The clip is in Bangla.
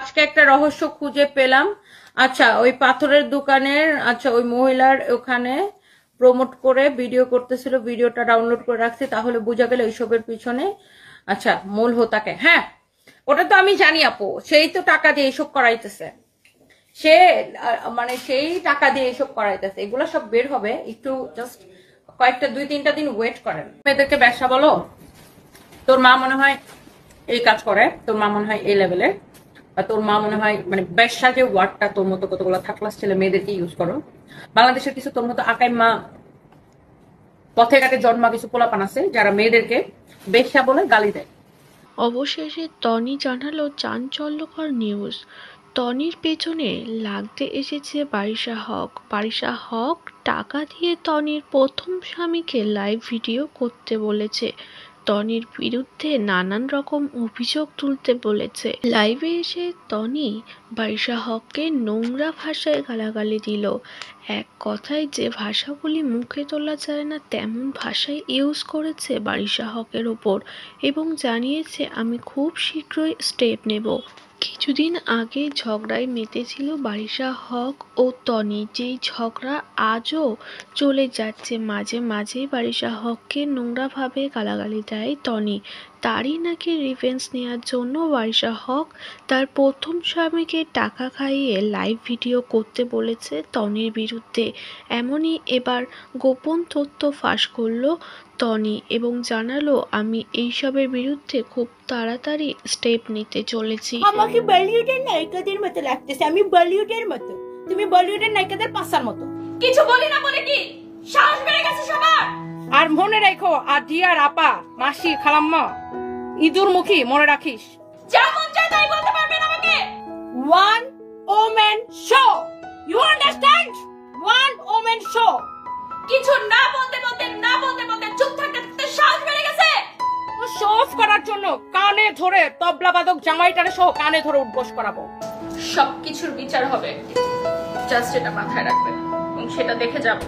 আজকে একটা রহস্য খুঁজে পেলাম। আচ্ছা, ওই পাথরের দোকানের ওই মহিলার ওখানে প্রমোট করে ভিডিও করতেছিল, ভিডিওটা ডাউনলোড করে রাখছি, তাহলে বোঝা গেল এইসবের পিছনে মূল হোতাকে। হ্যাঁ, ওটা তো আমি জানি আপু, সেই তো টাকা দিয়ে এইসব করাইতেছে, সে সেই টাকা দিয়ে এইসব করাইতেছে। এগুলো সব বের হবে, একটু জাস্ট কয়েকটা 2-3টা দিন ওয়েট করেন। মেয়েদেরকে ব্যবসা বলো, তোর মা মনে হয় এই কাজ করে, তোর মা মনে হয় এই লেভেলের, বা তোর মা মনে হয় ব্যবসা যে ওয়ার্ডটা তোর মতো কতগুলো থার্ড ক্লাস ছেলে মেয়েদেরকে ইউজ করো। বাংলাদেশের কিছু তোর মতো আকাই মা পথে ঘাটে জন্মা কিছু পোলাপান আছে যারা মেয়েদেরকে ব্যবসা বলে গালি দেয়। অবশেষে টনি জানালো চাঞ্চল্যকর নিউজ। টনির পেছনে লাগতে এসেছে বারিশা হক। বারিশা হক টাকা দিয়ে টনির প্রথম স্বামীকে লাইভ ভিডিও করতে বলেছে, টনির বিরুদ্ধে নানান রকম অভিযোগ তুলতে বলেছে। লাইভে এসে টনি বারিশা হককে নোংরা ভাষায় গালাগালি দিল। এক কথায় যে ভাষাগুলি মুখে তোলা যায় না তেমন ভাষায় ইউজ করেছে বারিশা হকের ওপর এবং জানিয়েছে আমি খুব শীঘ্রই স্টেপ নেব। কিছুদিন আগে ঝগড়ায় মেতেছিল বারিশা হক ও টনি, যেই ঝগড়া আজও চলে যাচ্ছে। মাঝে মাঝেই বারিশা হককে নোংরাভাবে গালাগালি দেয় টনি। তারই নাকি রিভেঞ্জ নেওয়ার জন্য বারিশা হক তার প্রথম স্বামীকে টাকা খাইয়ে লাইভ ভিডিও করতে বলেছে টনির বিরুদ্ধে। এমনই এবার গোপন তথ্য ফাঁস করল টনি এবং জানালো আমি এইসবের বিরুদ্ধে খুব তাড়াতাড়ি স্টেপ নিতে চলেছি। আমাকে বলিউডের নায়িকাদের মতো লাগতেছে, আমি বলিউডের মতো, তুমি বলিউডের নায়িকাদের পাশার মতো। কিছু বলি না বলে কি সাহস বেড়ে গেছে সবার? আর মনে রাখো, আর ডিয়ার আপা, মাসি, খালাম্মা, ইঁদুর মুখী মনে রাখিস, যা মন চায় তাই বলতে পারবেন আমাকে। One women show, you understand? One women show. কিছু না বলতে বলতে চুপ থাকতে থাকতে সাহস বেড়ে গেছে। শো অফ করার জন্য কানে ধরে তবলা বাদক জামাইটারে সহ কানে ধরে উঠবোস করাবো। সবকিছুর বিচার হবে, জাস্ট এটা মাথায় রাখবেন এবং সেটা দেখে যাবো।